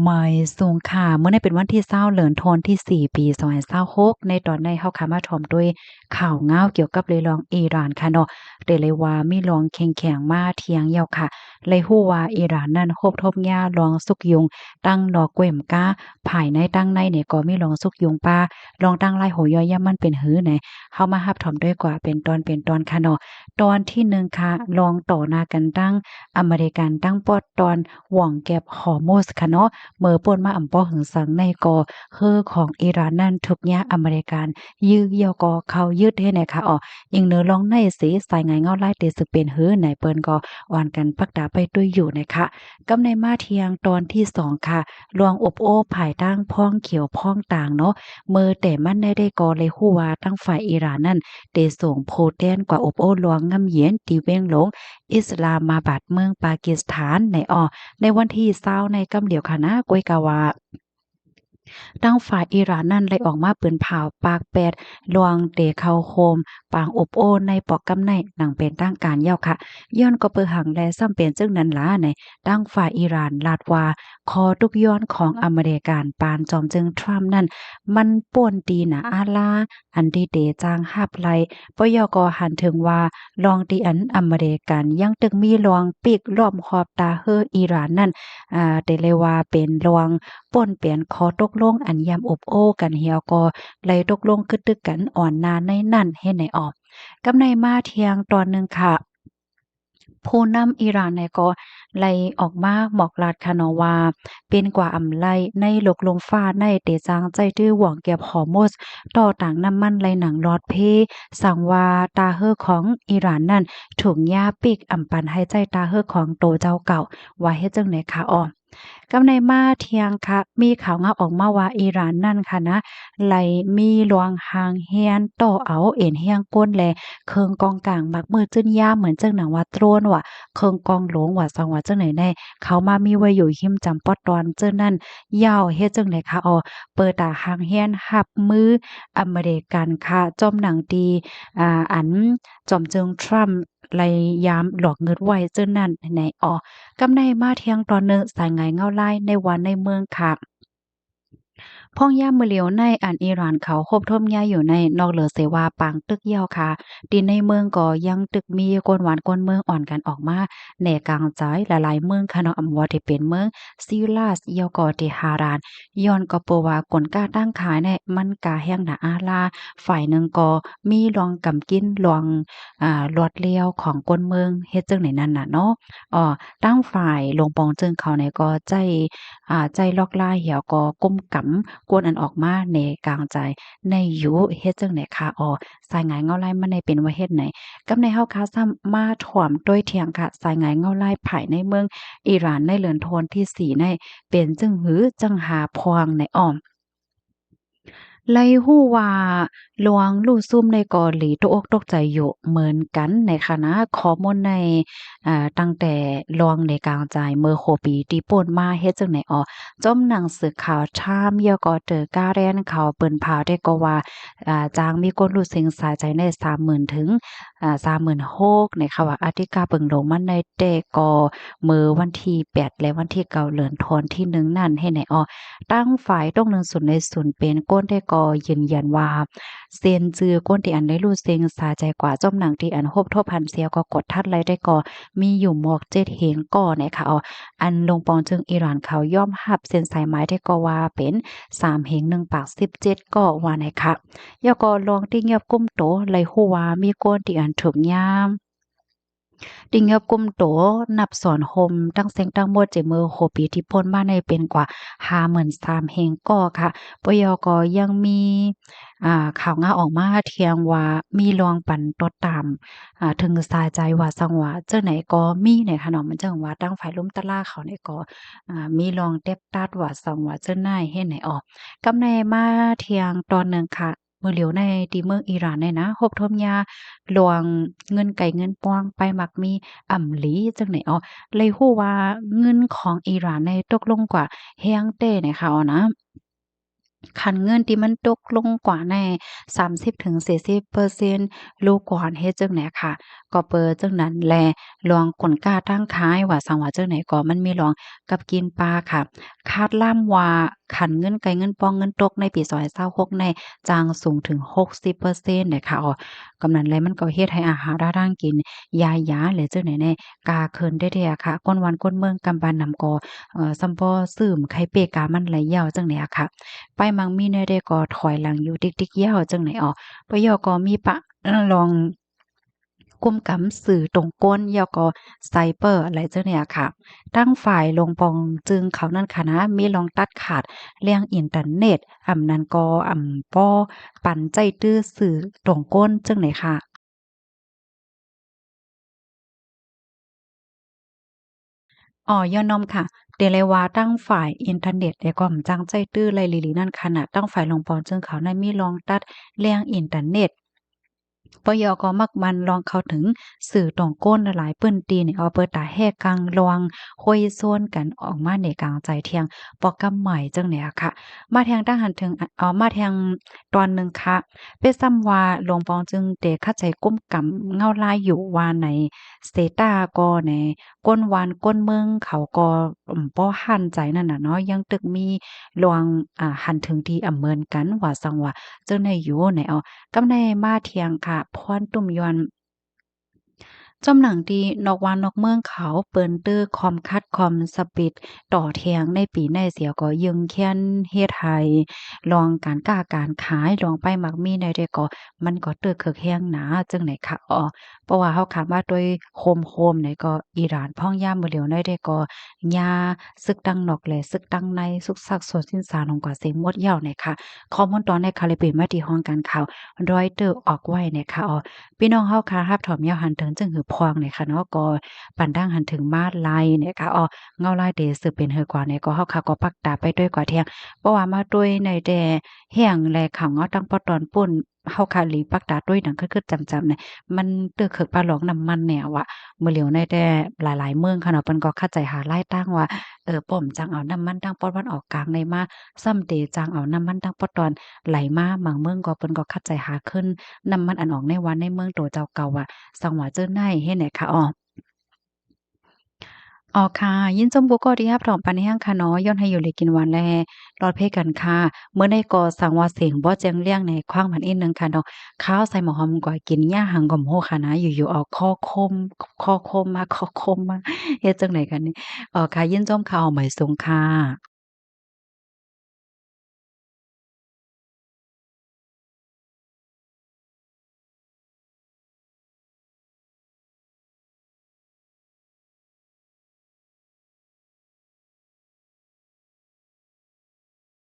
ไม่สูงค่ะเมื่อในเป็นวันที่20เดือนธันวาคมที่4ปี2026ในตอนในเฮาค่ะมาถ่อมด้วยข่าวง้าวเกี่ยวกับเรื่องรองอิหร่านค่ะเนาะได้เลยว่ามีรองแข็งๆมาเถียงยาวค่ะเลยฮู้ว่าอิหร่านนั้นคบทบหญ้ารองสุกยุงตั้งดอกแกว่มก้าภายในตั้งในเนี่ยก็มีรองสุกยุงป้ารองตั้งลายโหย่อยย่ำมันเป็นหื้อไหนเฮามารับถ่อมด้วยกว่าเป็นตอนค่ะเนาะตอนที่1ค่ะลองต่อหน้ากันตั้งอเมริกันตั้งปอดตอนหว่องแก็บฮอร์โมสค่ะเนาะ เมื่อป่นมาอำป้อหึงสังในกอเฮือของอิหร่านนั้นถูกยะอเมริกันยื้อยอกอเขายืดให้ไหนคะอ๋อยิงเนื้อลองในสีสายไงเงาไล่เตสึเป็นเฮือไหนเปิ้นก็อ่อนกันปักดาไปด้วยอยู่นะคะกำในมาเทียงตอนที่2ค่ะลวงอบโอ้ภายตั้งพ้องเขียวพ้องต่างเนาะเมื่อแต่มันได้กอเลยฮู้ว่าทั้งฝ่ายอิหร่านนั้นได้ส่งโพแตนกว่าอบโอ้ลวงงำเหยียนตีเว้งหลงอิสลามาบัดเมืองปากีสถานในในวันที่20ในกำเดียวค่ะนะกวยกะว่าทางฝ่ายอิหร่านนั้นได้ออกมาปืนเผาปากแปดลวงเตเข้าโคมปางอบโอ้ในปอกกำในหนังเป็นตั้งการเย้าค่ะย้อนก็เปิดหังแลซ้ำเป็นจึงนั้นล่ะในตั้งฝ่ายอิหร่านลาดว่าคอทุกย้อนของอเมริกันปานจอมจึงทรัมป์นั้นมันป่วนตีหนาอาลาอันที่เตจางหับไหลปยกหันถึงว่าลองตีอันอเมริกันยังตึกมีลองปีกล้อมขอบตาเฮออิหร่านนั้นได้เลยว่าเป็นลวง ป่นเปลี่ยนขอตกลงอันยามอบโอ้กันเหี่ยวก็เลยตกลงคือตึกกันอ่อนนาในนั่นเฮ็ดให้ออกกำในมาเที่ยงตอนหนึ่งค่ะผู้นำอิหร่านเนี่ยก็ไล่ออกมาบอกลาดค่ะเนาะว่าเป็นกว่าอำไลในโลกลมฟ้าในเตจางใจตื้อหวังเก็บฮอร์โมสต่อต่างน้ำมันไหลหนังหลอดเพสั่งว่าตาเฮอของอิหร่านนั้นถูกยาปิกอำปันให้ใจตาเฮอของโตเจ้าเก่าว่าเฮ็ดจังได๋คะอ้อ กำในมาเทียงค่ะมีข่าวงาออกมาว่าอิหร่านนั่นค่ะนะไหลมีหลวงหางเฮียนต่อเอาเอ็นเฮียงก้นแลเคิงกองกลางมักมือจึ้นย่าเหมือนจังหนังว่าโตรนว่ะเคิงกองหลวงว่าสังว่าจังไหนแน่เขามามีไว้อยู่หิมจำปอดตอนเจ้านั่นยาวเฮ็ดจังไดคะเปิดตาหางเฮียนหับมืออเมริกันค่ะจอมหนังดีอันจอมจึงทรัมป์ไลยามหลอกเงินไว้เจ้านั่นในกำในมาเที่ยงตอนหนึ่งสายไงเงาไล่ในวันในเมืองค่ะ พ่องย่ามมือเหลียวในอันอิหร่านเขาคบทมยาอยู่ในนอกเหลือเสว่าปางตึกเหี่ยวค่ะดินในเมืองก็ยังตึกมีกวนหวานกวนเมืองอ่อนกันออกมาแหน่กลางใจหลายๆเมืองค่ะเนาะอำว่าที่เป็นเมืองซิลาสเหี่ยวก็ที่ฮารานย้อนก็เปว่ากลกล้าตั้งขายเนี่ยมันกาแห้งหนาอาลาฝ่ายหนึ่งก็มีลองกำกินลองลวดเลียวของกวนเมืองเฮ็ดจังไหนนั่นน่ะเนาะตั้งฝ่ายลงปองจึงเขาเนี่ยก็ใจลอกล่าเหี่ยวก็ก้มกำกวนอันออกมาในกลางใจในอยู่เฮ็ดจังได๋คะสายหงายเงาลายมันได้เป็นว่าเฮ็ดไหนกับในเฮาคาซ้ำมาถ่วมด้วยเถียงค่ะสายหงายเงาลายภายในเมืองอิหร่านในเรือนโทนที่4ในเป็นจึงหือจังหาพวงในอ้อม ไลฮู้ว่าหลวงลู่ซุ่มในเกาหลีตกอกตกใจอยู่เหมือนกันในคณะข้อมูลในตั้งแต่ลวงในกลางใจเมื่อโคปีที่ป่นมาเฮ็ดจังไหนจ้อมหนังสือข่าวชามเหี่ยวก็เจอกาแร้นเขาเปิ้นพาวได้ก็ว่าจางมีคนรู้สึกสายใจใน30,000ถึง36,000ในค่ะว่าอาทิกาเปิงลงมันในแต่ก็มื้อวันที่8และวันที่9เดือนธันวาคมที่1นั่นให้ไหนตั้งฝ่ายตรงหนึ่งศูนย์ในศูนย์เป็นก้นได้ก่อยืนยันว่าเซียนจือก้นที่อันได้รู้เสียงสาใจกว่าจ้อมหนังที่อันฮบทบพันเสียวก็กดทัดไลได้ก่อมีอยู่หมวก7เหงก่อนะคะอันลงปองจึงอิหร่านเขาย่อมหับเส้นสายไม้ได้ก็ว่าเป็น3เหง1ปาก17ก็ว่านะคะยาก็ลองที่เงียบกุ้มโตเลยฮู้ว่ามีก้นที่อันถูกยาม ดิ่งยอบกุมโตนับสอนโฮมตั้งเซ็งตั้งหมดเจมือโหปีที่พ้นมาในเป็นกว่า53,000เฮงก็ค่ะปยก็ยังมีข่าวงาออกมาเที่ยงว่ามีรองปันตดตามถึงสายใจว่าสังว่าเจ้าไหนก็มีในขนมมันจังว่าตั้งฝ่ายล้มตะล่าเขาเนี่ยก็มีรองเต็บตัดว่าสังว่าเจ้านายเฮ็ดไหนออกกำในมาเที่ยงตอนหนึ่งค่ะมื้อเหลียวในที่เมืองอิหร่านเนี่ยนะฮบทมยา หลวงเงินไก่เงินปวงไปมักมีอ่ำหลีจังไหนเลยฮู้ว่าเงินของอิหร่านในตกลงกว่าแฮงเต้เนี่ยค่ะนะ คันเงินที่มันตกลงกว่าใน30-40%ลูกก่อนเฮ็ดจั่งใดค่ะก็เปิดจั่งนั้นแลลองกลกาตั้งขายว่าซังว่าจั่งใดก็มันมีลองกับกินปลาค่ะคาดล่ำว่าคันเงินไกเงินปองเงินตกในปี2026ในจางสูงถึง60%เนี่ยค่ะกำนั้นแลมันก็เฮ็ดให้อาหารร่างกินยายาหรือจั่งใดแน่กาเคินได้แท้อะค่ะก้นวันก้นเมืองกำปานนำก็ซัมบ่ซื้มไข่เปกามันไหลยาวจั่งใดอะค่ะ ไปมังมีแนวใดก็ถอยหลังอยู่ติ๊กๆยาวจังไหนอ้อปะยอก็มีปะลองกุมกำสื่อตรงก้นยอก็ไซเปอร์อะไรจังเนี่ยค่ะตั้งฝ่ายลงปองจึงเขานั่นค่ะนะมีลองตัดขาดเรื่องอินเทอร์เน็ตนั้นก็ป้อปันใจตื้อสื่อตรงก้นจังไหนค่ะ ย้อนนอมค่ะเดเลยว่าตั้งฝ่ายอินเทอร์เน็ตแต่ก็อำจังใจตื้อไลหลีหลีนั่นขนาดตั้งฝ่ายลงปอนจึงเขานั้นมีลองตัดเลี่ยงอินเทอร์เน็ตปยก็มักมันลองเข้าถึงสื่อตรงก้นหลายเปิ้นตีนี่เอาเปิดตาแหกกลางลวงคุยส่วนกันออกมาในกลางใจเที่ยงปอกำใหม่จังเนี่ยค่ะมาแทงตั้งหันถึงมาแทงตอนหนึ่งค่ะเปซ้ำว่าหลวงปองจึงเตเข้าใจก้มกำเงาลายอยู่ว่าในสเตตาก็ในก้นวานก้นเมืองเขาก็ป้อหันใจนั่นน่ะเนาะยังตึกมีลวงหันถึงที่เหมือนกันว่าสังว่าจังได๋อยู่ไหนเอา กำในมาเทียงค่ะพรตุ่มยวนจำหนังดีนอกวานนอกเมืองเขาเปิ้นตื้อคอมคัดคอมสปิดต่อเทียงในปีในเสียก็ยึงเคียนเฮ็ดให้ลองการก้าการขายลองไปมักมีในได้ก็มันก็เตื้อเคิกแฮงหนาจังไหนคะเพราะว่าเฮาคาดว่าด้วยโคมๆเนี่ยก็อิหร่านพ่องยามมื้อเหลียวได้ได้ก็ยาศึกดังนอกแลศึกดังในสุกซักสวนสิ้นสารของกว่าเสงหมดยาวเนี่ยค่ะข้อมูลตอนในคาลิเปมาที่ห้องการข่าว Reuters ออกไว้เนี่ยค่ะพี่น้องเฮาค่ะรับถอมยาวหันถึงจึงหือพวงเนี่ยค่ะเนาะก็ปันดังหันถึงมาดไลเนี่ยค่ะเงาลายเดสือเป็นเฮอกว่าเนี่ยก็เฮาค่ะก็ปักตาไปด้วยกว่าเที่ยงเพราะว่ามาด้วยในแดแห้งแลข่าวเงาตั้งปอตอนป่นเฮาค่ะหลีปักตาด้วยหนังคือๆจำๆเนี่ยมันเตื้อเคิกปลาหลอกน้ำมันแนวอะมื้อเหลียวในแต่หลายๆเมืองค่ะเนาะเพิ่นก็เข้าใจหาลายตั้งว่าป้อมจังเอาน้ำมันตั้งปอดวันออกกลางในมาซ้ำเดจังเอาน้ำมันตั้งปอตอนไหลมาบางเมืองก็เปิ้นก็เข้าใจหาขึ้น น้ำมันอันออกในวันในเมืองโตเจ้าเก่าอะสังว่าเจิ้นได้เฮ็ดไหนคะค่ะยินจมบุก็ดีรับถอมปันแห้งค่ะเนาะย้อนให้อยู่เลยกินหวานแลรอดเพกันค่ะเมื่อได้ก่อสังว่าเสียงบ่แจ้งเลี้ยงในความผันอีกหนึ่งค่ะเนาะข้าวใส่หมอหอมก่อยกินหญ้าหังก่อมโฮค่ะนะอยู่ๆเอาคอคมมาเฮ็ดจังได๋กันนี่ค่ะยินจมข่าวหมายสงค่ะ